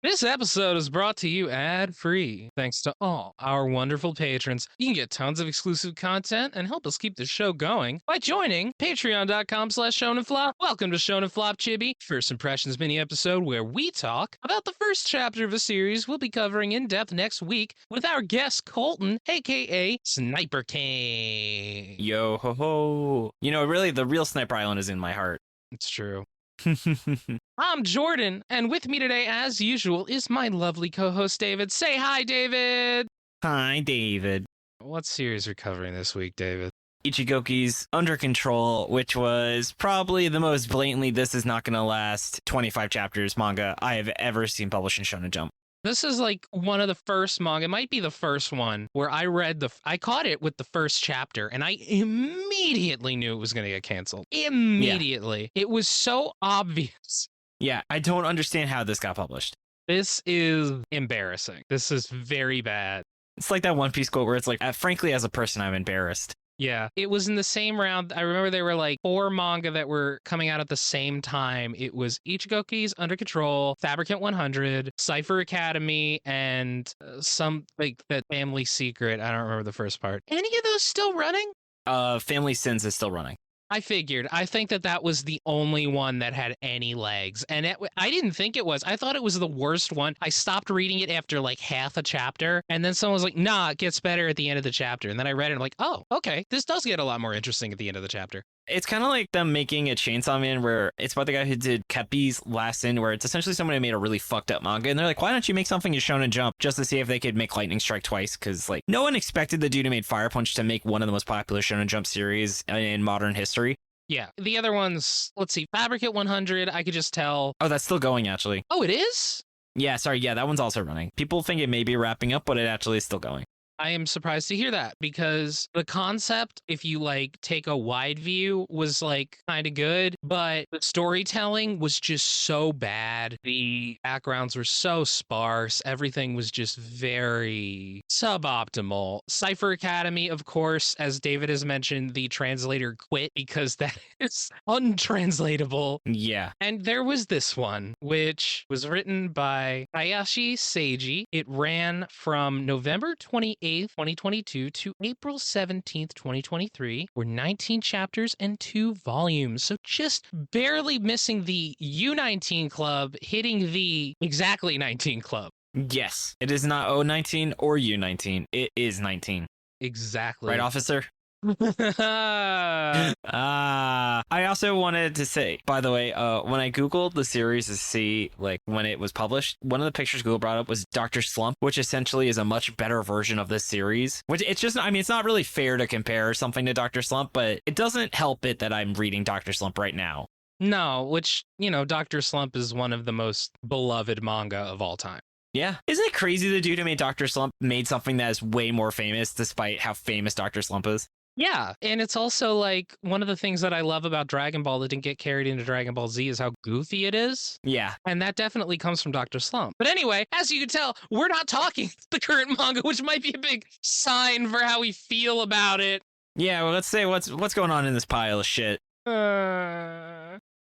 This episode is brought to you ad-free, thanks to all our wonderful patrons. You can get tons of exclusive content and help us keep the show going by joining patreon.com/shonenflop. Welcome to Shonen Flop Chibi, First Impressions mini episode where we talk about the first chapter of a series we'll be covering in depth next week with our guest Colton, aka Sniper King. Yo ho ho. You know, really, the real Sniper Island is in my heart. It's true. I'm Jordan, and with me today, as usual, is my lovely co-host David. Say hi, David! Hi, David. What series are we covering this week, David? Ichigoki's Under Control, which was probably the most blatantly this is not gonna last 25 chapters manga I have ever seen published in Shonen Jump. This is like one of the first manga, it might be the first one, where I caught it with the first chapter, and I immediately knew it was going to get canceled. Immediately. Yeah. It was so obvious. Yeah, I don't understand how this got published. This is embarrassing. This is very bad. It's like that One Piece quote where it's like, frankly, as a person, I'm embarrassed. Yeah, it was in the same round. I remember there were like 4 manga that were coming out at the same time. It was Ichigoki's Under Control, Fabricant 100, Cypher Academy, and some like that Family Secret. I don't remember the first part. Any of those still running? Family Sins is still running. I figured. I think that was the only one that had any legs. And I didn't think it was. I thought it was the worst one. I stopped reading it after like half a chapter. And then someone was like, nah, it gets better at the end of the chapter. And then I read it and I'm like, oh, okay. This does get a lot more interesting at the end of the chapter. It's kind of like them making a Chainsaw Man where it's about the guy who did Keppi's Last Sin, where it's essentially someone who made a really fucked up manga. And they're like, why don't you make something in Shonen Jump just to see if they could make Lightning Strike twice? Because like no one expected the dude who made Fire Punch to make one of the most popular Shonen Jump series in modern history. Yeah. The other ones, let's see, Fabricate 100, I could just tell. Oh, that's still going, actually. Oh, it is? Yeah, sorry. Yeah, that one's also running. People think it may be wrapping up, but it actually is still going. I am surprised to hear that because the concept, if you like take a wide view, was like kind of good, but the storytelling was just so bad. The backgrounds were so sparse. Everything was just very suboptimal. Cypher Academy, of course, as David has mentioned, the translator quit because that is untranslatable. Yeah. And there was this one, which was written by Hayashi Seiji. It ran from November 28th, 2022 to April 17th, 2023, were 19 chapters and 2 volumes. So just barely missing the U19 club, hitting the exactly 19 club. Yes, it is not O19 or U19. It is 19. Exactly. Right, officer? I also wanted to say, by the way, when I googled the series to see like when it was published, one of the pictures Google brought up was Dr. Slump, which essentially is a much better version of this series. Which it's just, I mean, it's not really fair to compare something to Dr. Slump, but it doesn't help it that I'm reading Dr. Slump right now. No, which, you know, Dr. Slump is one of the most beloved manga of all time. Yeah. Isn't it crazy the dude who made Dr. Slump made something that is way more famous despite how famous Dr. Slump is? Yeah, and it's also like one of the things that I love about Dragon Ball that didn't get carried into Dragon Ball Z is how goofy it is. Yeah. And that definitely comes from Dr. Slump. But anyway, as you can tell, we're not talking the current manga, which might be a big sign for how we feel about it. Yeah, well, let's say what's going on in this pile of shit.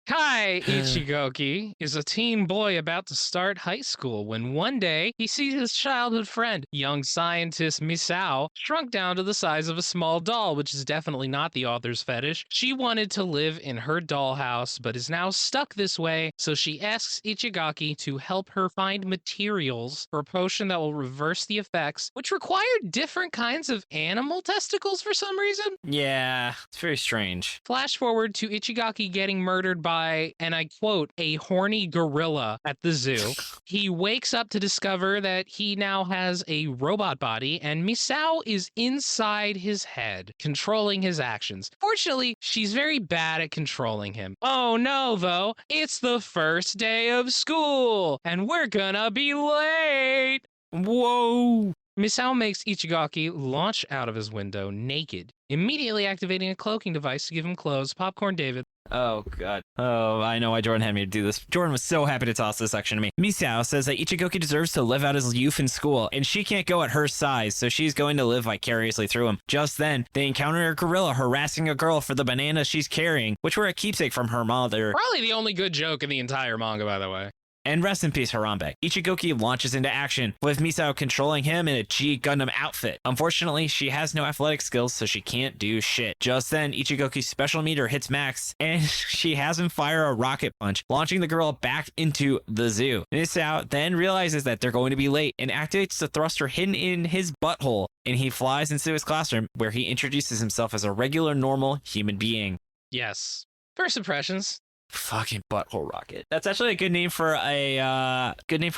Kai Ichigoki is a teen boy about to start high school when one day he sees his childhood friend, young scientist Misao, shrunk down to the size of a small doll, which is definitely not the author's fetish. She wanted to live in her dollhouse, but is now stuck this way, so she asks Ichigoki to help her find materials for a potion that will reverse the effects, which require different kinds of animal testicles for some reason. Yeah, it's very strange. Flash forward to Ichigoki getting murdered by, and I quote, a horny gorilla at the zoo. He wakes up to discover that he now has a robot body and Misao is inside his head, controlling his actions. Fortunately, she's very bad at controlling him. Oh no, though, it's the first day of school and we're gonna be late. Whoa. Misao makes Ichigoki launch out of his window naked, immediately activating a cloaking device to give him clothes. Popcorn David. Oh, God. Oh, I know why Jordan had me to do this. Jordan was so happy to toss this section to me. Misao says that Ichigoki deserves to live out his youth in school, and she can't go at her size, so she's going to live vicariously through him. Just then, they encounter a gorilla harassing a girl for the bananas she's carrying, which were a keepsake from her mother. Probably the only good joke in the entire manga, by the way. And rest in peace, Harambe. Ichigoki launches into action, with Misao controlling him in a G Gundam outfit. Unfortunately, she has no athletic skills, so she can't do shit. Just then, Ichigoki's special meter hits max, and she has him fire a rocket punch, launching the girl back into the zoo. Misao then realizes that they're going to be late and activates the thruster hidden in his butthole, and he flies into his classroom, where he introduces himself as a regular, normal human being. Yes. First impressions. Fucking butthole rocket. That's actually a good name for a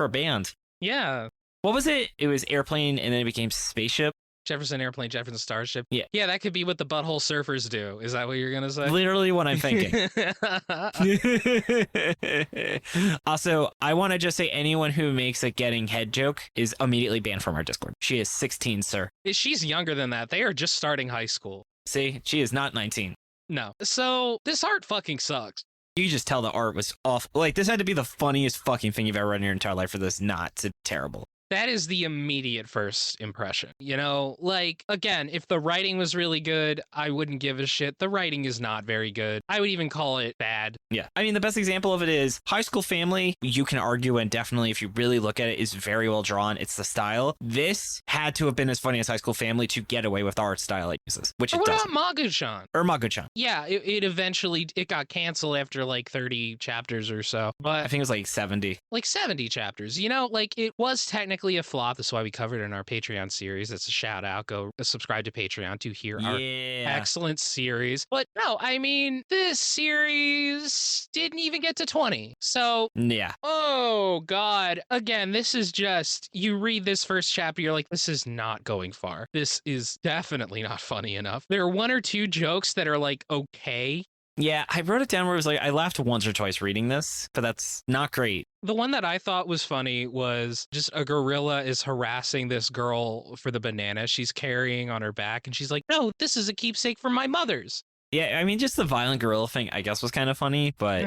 band. Yeah. What was it? It was airplane, and then it became spaceship. Jefferson Airplane, Jefferson Starship. Yeah. Yeah, that could be what the Butthole Surfers do. Is that what you're gonna say? Literally what I'm thinking. Also, I want to just say anyone who makes a getting head joke is immediately banned from our Discord. She is 16, sir. She's younger than that. They are just starting high school. See, she is not 19. No. So this art fucking sucks. You just tell the art was off. Like, this had to be the funniest fucking thing you've ever read in your entire life for this not to terrible. That is the immediate first impression. You know, like, again, if the writing was really good, I wouldn't give a shit. The writing is not very good. I would even call it bad. Yeah. I mean, the best example of it is High School Family. You can argue, and definitely, if you really look at it, is very well drawn. It's the style. This had to have been as funny as High School Family to get away with the art style it uses, which it doesn't. What about Maga-chan? Or Maga-chan. Yeah, it eventually got canceled after like 30 chapters or so. But I think it was like 70. Like 70 chapters. You know, like it was technically a flop. That's why we covered it in our Patreon series. That's a shout out. Go subscribe to Patreon to hear our excellent series. But no, I mean, this series didn't even get to 20. So, yeah. Oh, God. Again, this is just, you read this first chapter, you're like, this is not going far. This is definitely not funny enough. There are one or two jokes that are like, okay. Yeah, I wrote it down where it was like, I laughed once or twice reading this, but that's not great. The one that I thought was funny was just a gorilla is harassing this girl for the banana she's carrying on her back. And she's like, no, this is a keepsake from my mother's. Yeah, I mean, just the violent gorilla thing, I guess, was kind of funny, but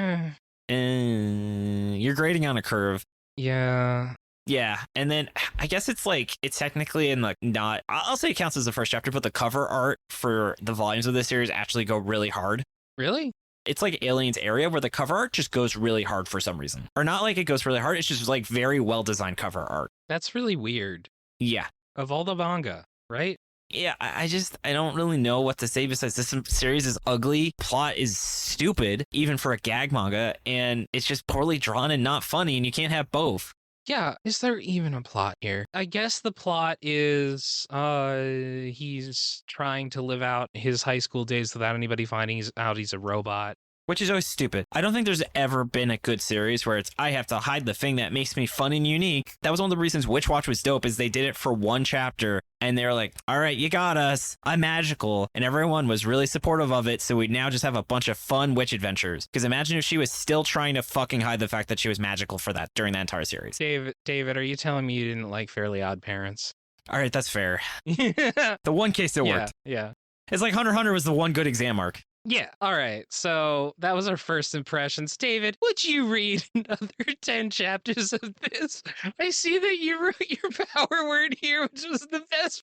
you're grading on a curve. Yeah. Yeah, and then I guess it's like, it's technically in like not, I'll say it counts as the first chapter, but the cover art for the volumes of this series actually go really hard. Really? It's like Alien's Area, where the cover art just goes really hard for some reason. Or not like it goes really hard, it's just like very well designed cover art. That's really weird. Yeah. Of all the manga, right? Yeah, I don't really know what to say besides this series is ugly, plot is stupid, even for a gag manga, and it's just poorly drawn and not funny, and you can't have both. Yeah, is there even a plot here? I guess the plot is he's trying to live out his high school days without anybody finding out he's a robot. Which is always stupid. I don't think there's ever been a good series where it's, I have to hide the thing that makes me fun and unique. That was one of the reasons Witch Watch was dope, is they did it for one chapter and they were like, all right, you got us. I'm magical. And everyone was really supportive of it. So we now just have a bunch of fun witch adventures. Because imagine if she was still trying to fucking hide the fact that she was magical for that during that entire series. David, are you telling me you didn't like Fairly Odd Parents? All right, that's fair. The one case it worked. Yeah. It's like Hunter x Hunter was the one good exam arc. Yeah. All right. So that was our first impressions. David, would you read another 10 chapters of this? I see that you wrote your power word here, which was the best.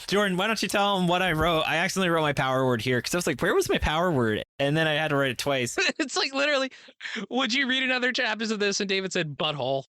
Jordan, why don't you tell him what I wrote? I accidentally wrote my power word here because I was like, where was my power word? And then I had to write it twice. It's like literally, would you read another chapters of this? And David said butthole.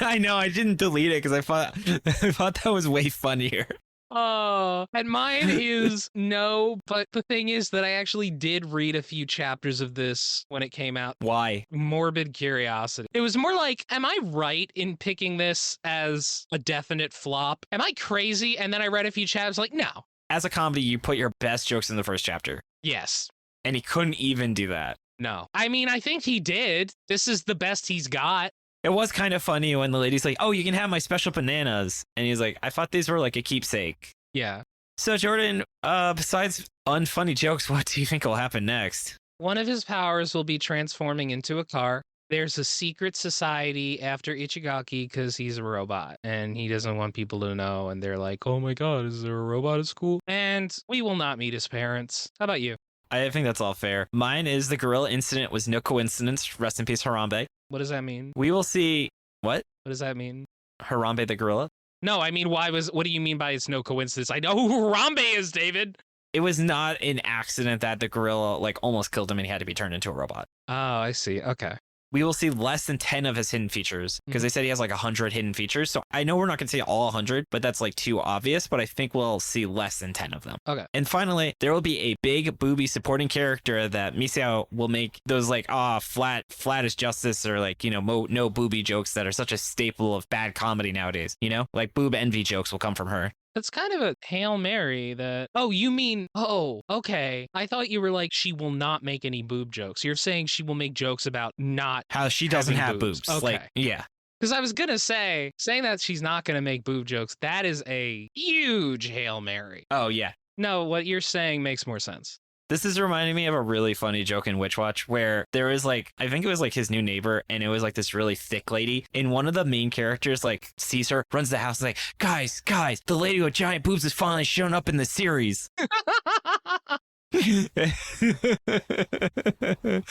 I know. I didn't delete it because I thought that was way funnier. Oh, and mine is no, but the thing is that I actually did read a few chapters of this when it came out. Why? Morbid curiosity. It was more like, am I right in picking this as a definite flop? Am I crazy? And then I read a few chapters like, no. As a comedy, you put your best jokes in the first chapter. Yes. And he couldn't even do that. No. I mean, I think he did. This is the best he's got. It was kind of funny when the lady's like, oh, you can have my special bananas. And he's like, I thought these were like a keepsake. Yeah. So Jordan, besides unfunny jokes, what do you think will happen next? One of his powers will be transforming into a car. There's a secret society after Ichigoki because he's a robot and he doesn't want people to know. And they're like, oh my God, is there a robot at school? And we will not meet his parents. How about you? I think that's all fair. Mine is the gorilla incident was no coincidence. Rest in peace, Harambe. What does that mean? We will see. What? What does that mean? Harambe the gorilla? No, I mean, what do you mean by it's no coincidence? I know who Harambe is, David. It was not an accident that the gorilla like almost killed him and he had to be turned into a robot. Oh, I see. Okay. we will see less than 10 of his hidden features because they said he has like 100 hidden features. So I know we're not going to see all 100, but that's like too obvious. But I think we'll see less than 10 of them. Okay. And finally, there will be a big booby supporting character that Misao will make those like, flat is justice, or like, no booby jokes that are such a staple of bad comedy nowadays. Like boob envy jokes will come from her. That's kind of a Hail Mary that, okay. I thought you were like, she will not make any boob jokes. You're saying she will make jokes about not how she doesn't have boobs. boobs. Okay. Like, yeah. Because I was going to saying that she's not going to make boob jokes, that is a huge Hail Mary. Oh, yeah. No, what you're saying makes more sense. This is reminding me of a really funny joke in Witch Watch where there was like, I think it was like his new neighbor, and it was like this really thick lady. And one of the main characters like sees her, runs to the house, and like, guys, the lady with giant boobs has finally shown up in the series.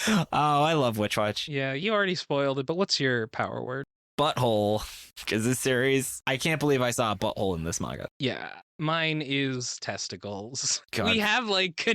Oh, I love Witch Watch. Yeah, you already spoiled it, but what's your power word? Butthole. Because this series, I can't believe I saw a butthole in this manga. Yeah, mine is testicles. God. We have like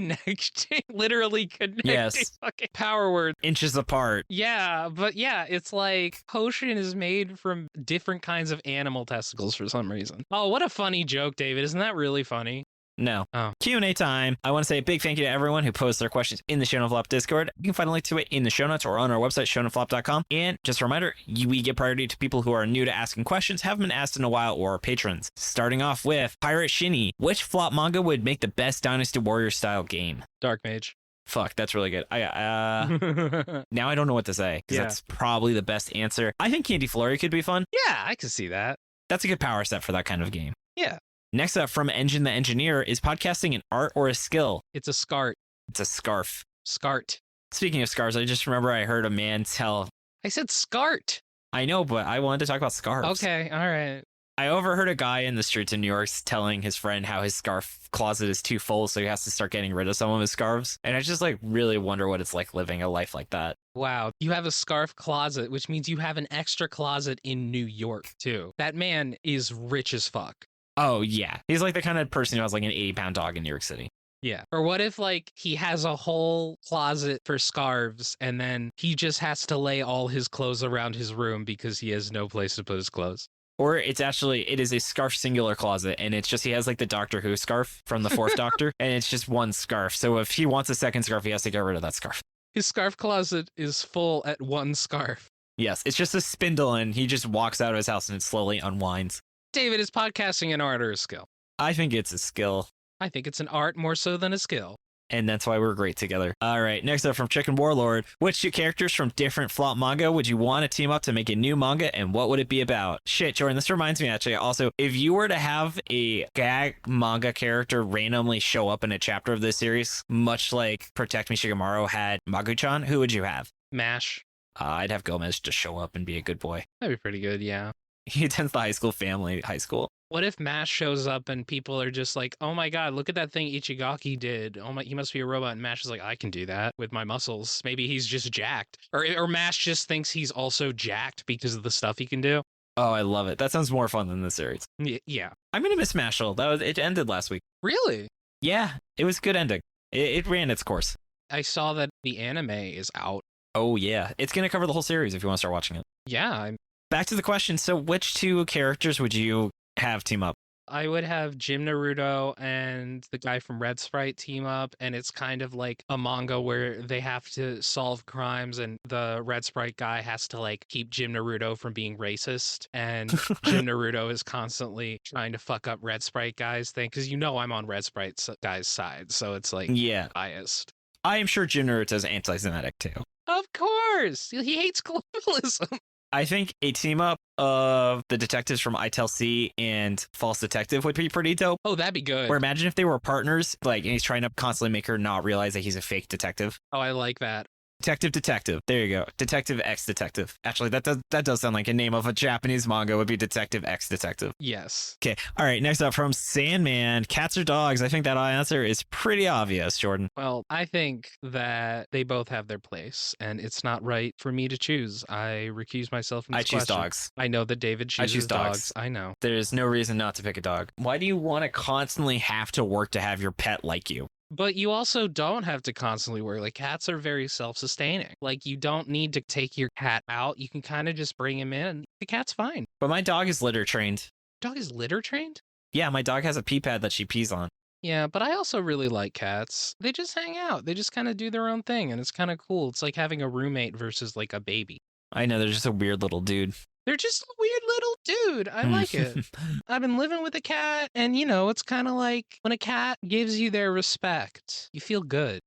literally connecting Yes. fucking power word. Inches apart. Yeah, but yeah, it's like potion is made from different kinds of animal testicles for some reason. Oh, what a funny joke, David. Isn't that really funny? No. Oh. Q&A time. I want to say a big thank you to everyone who posed their questions in the Shonen Flop Discord. You can find a link to it in the show notes or on our website, shonenflop.com. And just a reminder, we give priority to people who are new to asking questions, haven't been asked in a while, or are patrons. Starting off with Pirate Shinny. Which flop manga would make the best Dynasty Warrior style game? Dark Mage. Fuck, that's really good. Now I don't know what to say, because that's probably the best answer. I think Candy Flurry could be fun. Yeah, I could see that. That's a good power set for that kind of game. Yeah. Next up from Engine the Engineer, is podcasting an art or a skill? It's a scart. It's a scarf. Scart. Speaking of scarves, I just remember I heard a man tell... I said scart. I know, but I wanted to talk about scarves. Okay, all right. I overheard a guy in the streets in New York telling his friend how his scarf closet is too full, so he has to start getting rid of some of his scarves. And I just like really wonder what it's like living a life like that. Wow, you have a scarf closet, which means you have an extra closet in New York, too. That man is rich as fuck. Oh, yeah. He's like the kind of person who has like an 80-pound dog in New York City. Yeah. Or what if like he has a whole closet for scarves and then he just has to lay all his clothes around his room because he has no place to put his clothes? Or it is a scarf singular closet, and it's just he has like the Doctor Who scarf from the fourth Doctor, and it's just one scarf. So if he wants a second scarf, he has to get rid of that scarf. His scarf closet is full at one scarf. Yes, it's just a spindle, and he just walks out of his house and it slowly unwinds. David, is podcasting an art or a skill? I think it's a skill. I think it's an art more so than a skill. And that's why we're great together. All right, next up from Chicken Warlord. Which two characters from different flop manga would you want to team up to make a new manga, and what would it be about? Shit, Jordan, this reminds me actually also, if you were to have a gag manga character randomly show up in a chapter of this series, much like Protect Me Shigemaro had Magu-chan, who would you have? MASH. I'd have Gomez just show up and be a good boy. That'd be pretty good, yeah. He attends the high school family high school. What if MASH shows up and people are just like, oh my god, look at that thing Ichigoki did. Oh my, he must be a robot. And MASH is like, I can do that with my muscles. Maybe he's just jacked. Or MASH just thinks he's also jacked because of the stuff he can do. Oh, I love it. That sounds more fun than the series. Yeah. I'm gonna miss Mashal. It ended last week. Really? Yeah, it was a good ending. It ran its course. I saw that the anime is out. Oh yeah, it's gonna cover the whole series if you want to start watching it. Yeah. Back to the question. So which two characters would you have team up? I would have Jim Naruto and the guy from Red Sprite team up, and it's kind of like a manga where they have to solve crimes, and the Red Sprite guy has to like keep Jim Naruto from being racist, and Jim Naruto is constantly trying to fuck up Red Sprite guy's thing, because I'm on Red Sprite guy's side, so it's like biased. I am sure Jim Naruto is anti-Semitic too. Of course, he hates globalism. I think a team up of the detectives from ITLC and False Detective would be pretty dope. Oh, that'd be good. Or imagine if they were partners, like, and he's trying to constantly make her not realize that he's a fake detective. Oh, I like that. Detective. There you go. Detective X Detective. Actually, that does sound like a name of a Japanese manga would be Detective X Detective. Yes. Okay. All right. Next up from Sandman, cats or dogs? I think that answer is pretty obvious, Jordan. Well, I think that they both have their place, and it's not right for me to choose. I recuse myself from this I choose question. dogs. I know that David chooses I choose dogs. I know. There's no reason not to pick a dog. Why do you want to constantly have to work to have your pet like you? But you also don't have to constantly worry. Like, cats are very self-sustaining. Like, you don't need to take your cat out. You can kind of just bring him in and the cat's fine. But my dog is litter trained. Dog is litter trained? Yeah, my dog has a pee pad that she pees on. Yeah, but I also really like cats. They just hang out. They just kind of do their own thing, and it's kind of cool. It's like having a roommate versus like a baby. I know, they're just a weird little dude. They're just a weird little dude. I like it. I've been living with a cat, and it's kind of like when a cat gives you their respect, you feel good.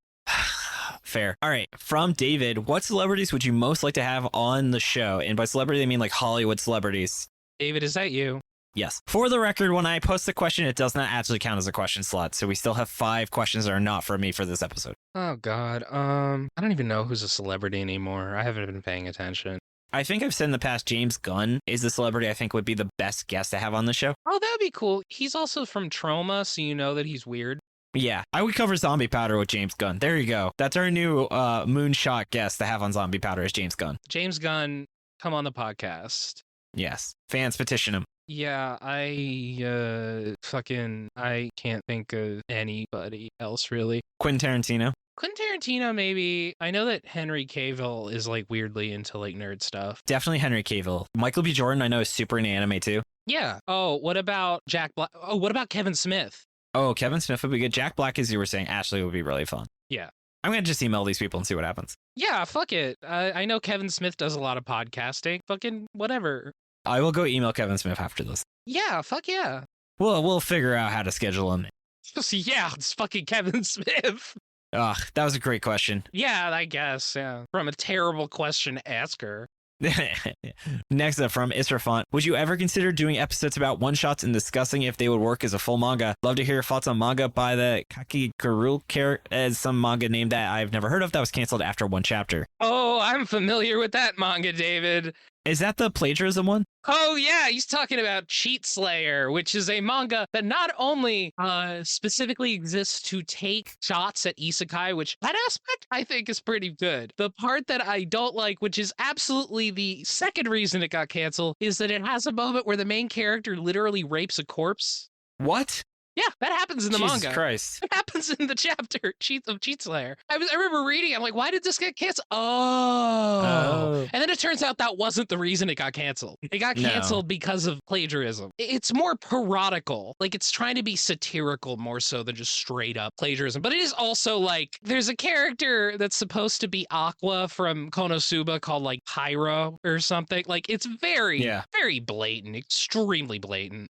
Fair. All right. From David, what celebrities would you most like to have on the show? And by celebrity, they mean like Hollywood celebrities. David, is that you? Yes. For the record, when I post the question, it does not actually count as a question slot. So we still have 5 questions that are not from me for this episode. Oh, God. I don't even know who's a celebrity anymore. I haven't been paying attention. I think I've said in the past, James Gunn is the celebrity I think would be the best guest to have on the show. Oh, that'd be cool. He's also from Trauma, so you know that he's weird. Yeah, I would cover Zombie Powder with James Gunn. There you go. That's our new moonshot guest to have on Zombie Powder is James Gunn. James Gunn, come on the podcast. Yes. Fans petition him. Yeah, I can't think of anybody else really. Quentin Tarantino. Quentin Tarantino, maybe. I know that Henry Cavill is like weirdly into like nerd stuff. Definitely Henry Cavill. Michael B. Jordan, I know, is super into anime too. Yeah. Oh, what about Jack Black? Oh, what about Kevin Smith? Oh, Kevin Smith would be good. Jack Black, as you were saying, Ashley would be really fun. Yeah. I'm going to just email these people and see what happens. Yeah, fuck it. I know Kevin Smith does a lot of podcasting. Fucking whatever. I will go email Kevin Smith after this. Yeah, fuck yeah. We'll figure out how to schedule him. Yeah, it's fucking Kevin Smith. Ugh, that was a great question. Yeah, I guess, yeah. From a terrible question asker. Next up from Israfont, would you ever consider doing episodes about one-shots and discussing if they would work as a full manga? Love to hear your thoughts on manga by the Kakigurul as some manga name that I've never heard of that was canceled after 1 chapter. Oh, I'm familiar with that manga, David. Is that the plagiarism one? Oh, yeah, he's talking about Cheat Slayer, which is a manga that not only specifically exists to take shots at isekai, which that aspect I think is pretty good. The part that I don't like, which is absolutely the second reason it got canceled, is that it has a moment where the main character literally rapes a corpse. What? Yeah, that happens in the Jesus manga. Christ. It happens in the chapter of Cheat Slayer. I remember reading, I'm like, why did this get canceled? Oh. And then it turns out that wasn't the reason it got canceled. It got canceled because of plagiarism. It's more parodical. Like, it's trying to be satirical more so than just straight up plagiarism. But it is also like, there's a character that's supposed to be Aqua from Konosuba called like Pyro or something. Like, it's very blatant, extremely blatant.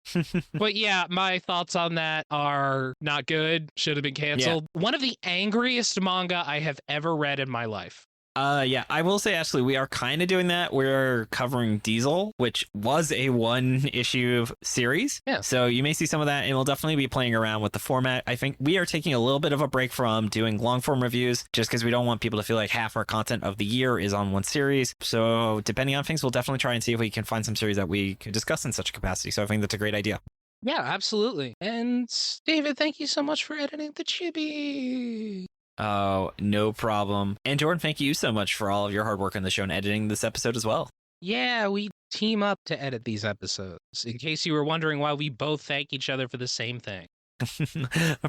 But yeah, my thoughts on that are not good, should have been canceled. One of the angriest manga I have ever read in my life. Yeah, I will say, Ashley, we are kind of doing that. We're covering Diesel, which was a 1-issue series. Yeah. So you may see some of that, and we'll definitely be playing around with the format. I think we are taking a little bit of a break from doing long form reviews just because we don't want people to feel like half our content of the year is on one series. So depending on things, we'll definitely try and see if we can find some series that we can discuss in such a capacity. So I think that's a great idea. Yeah, absolutely. And David, thank you so much for editing the chibi. Oh, no problem. And Jordan, thank you so much for all of your hard work on the show and editing this episode as well. Yeah, we team up to edit these episodes. In case you were wondering why we both thank each other for the same thing.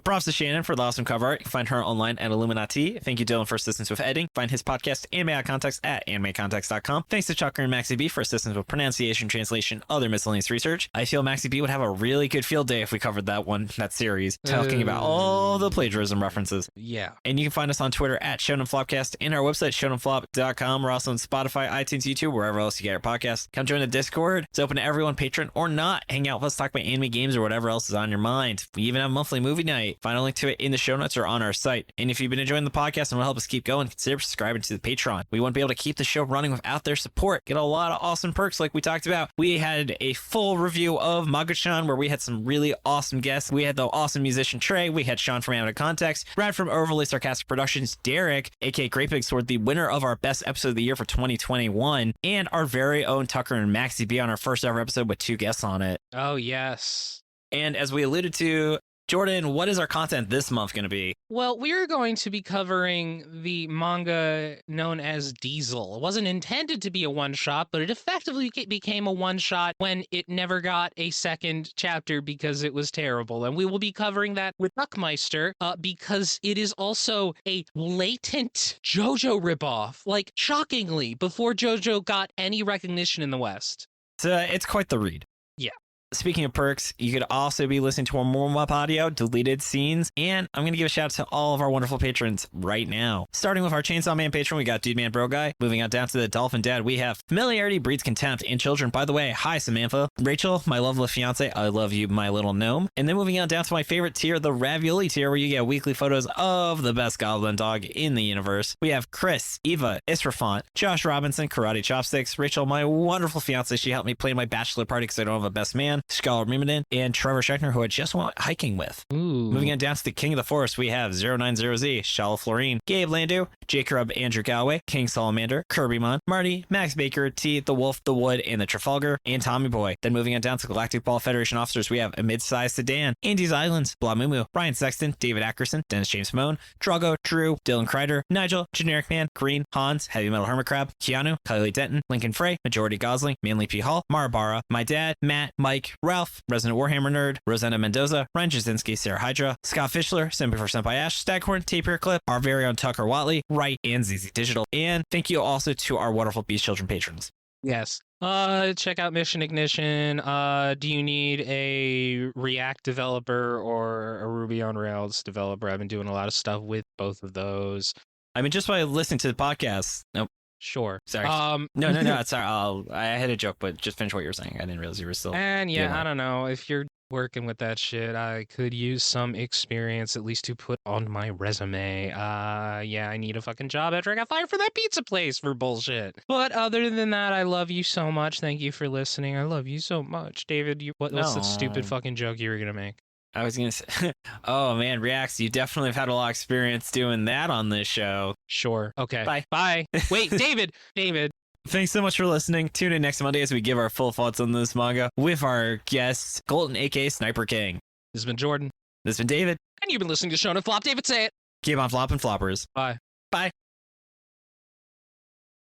Props to Shannon for the awesome cover art. You can find her online at illuminyatea. Thank you, Dylan, for assistance with editing. Find his podcast, Anime Out of Context, at animecontext.com. Thanks to Chucker and Maxi B for assistance with pronunciation, translation, other miscellaneous research. I feel Maxi B would have a really good field day if we covered that series, talking about all the plagiarism references. Yeah. And you can find us on Twitter at ShonenFlopcast and our website, ShonenFlop.com. We're also on Spotify, iTunes, YouTube, wherever else you get our podcast. Come join the Discord. It's open to everyone, patron or not. Hang out with us, talk about anime, games, or whatever else is on your mind. We even have monthly movie night. Find a link to it in the show notes or on our site. And if you've been enjoying the podcast and will help us keep going, consider subscribing to the Patreon. We wouldn't be able to keep the show running without their support. Get a lot of awesome perks like we talked about. We had a full review of Manga-chan where we had some really awesome guests. We had the awesome musician Trey. We had Sean from Out of Context, Brad from Overly Sarcastic Productions, Derek, aka Great Big Sword, the winner of our best episode of the year for 2021, and our very own Tucker and Maxi B on our first ever episode with 2 guests on it. Oh, yes. And as we alluded to, Jordan, what is our content this month going to be? Well, we're going to be covering the manga known as Diesel. It wasn't intended to be a one-shot, but it effectively became a one-shot when it never got a second chapter because it was terrible. And we will be covering that with Buckmeister because it is also a latent JoJo ripoff. Like, shockingly, before JoJo got any recognition in the West. So it's quite the read. Yeah. Speaking of perks, you could also be listening to our warm-up audio, deleted scenes, and I'm going to give a shout out to all of our wonderful patrons right now. Starting with our Chainsaw Man patron, we got Dude Man Bro Guy. Moving on down to the Dolphin Dad, we have Familiarity Breeds Contempt in Children. By the way, hi Samantha. Rachel, my lovely fiance, I love you, my little gnome. And then moving on down to my favorite tier, the Ravioli tier, where you get weekly photos of the best goblin dog in the universe. We have Chris, Eva, Israfont, Josh Robinson, Karate Chopsticks, Rachel, my wonderful fiance, she helped me plan my bachelor party because I don't have a best man, Scholar Mimiden, and Trevor Schechner, who I just went hiking with. Ooh. Moving on down to the King of the Forest, we have 090Z, Shala Florine, Gabe Landu, Jacob Andrew Galloway, King Salamander, Kirbymon, Marty, Max Baker, T, The Wolf, The Wood, and the Trafalgar, and Tommy Boy. Then moving on down to Galactic Ball Federation officers, we have a mid-sized sedan, Andy's Islands, Blamumu, Ryan Sexton, David Ackerson, Dennis James Simone, Drago, Drew, Dylan Crider, Nigel, Generic Man, Green, Hans, Heavy Metal Hermit Crab, Keanu, Kylie Denton, Lincoln Frey, Majority Gosling, Manly P. Hall, Marabara, My Dad, Matt, Mike, Ralph, Resident Warhammer Nerd, Rosanna Mendoza, Ryan Jasinski, Sarah Hydra, Scott Fischler, Simply for Senpai Ash, Staghorn, Tapir Clip, our very own Tucker Watley, Wright, and ZZ Digital. And thank you also to our wonderful Beast Children patrons. Yes. Check out Mission Ignition. Do you need a React developer or a Ruby on Rails developer? I've been doing a lot of stuff with both of those. I mean, just by listening to the podcast. Nope. Sure. Sorry. No. Sorry. I had a joke, but just finish what you were saying. I didn't realize you were still. And yeah, I don't know. If you're working with that shit, I could use some experience at least to put on my resume. Yeah, I need a fucking job after I got fired for that pizza place for bullshit. But other than that, I love you so much. Thank you for listening. I love you so much. David, what's the stupid fucking joke you were gonna make? I was going to say, oh man, Reacts, you definitely have had a lot of experience doing that on this show. Sure. Okay. Bye. Bye. Wait, David. Thanks so much for listening. Tune in next Monday as we give our full thoughts on this manga with our guest, Colton, aka Sniper King. This has been Jordan. This has been David. And you've been listening to Shonen Flop. David, say it. Keep on flopping floppers. Bye. Bye.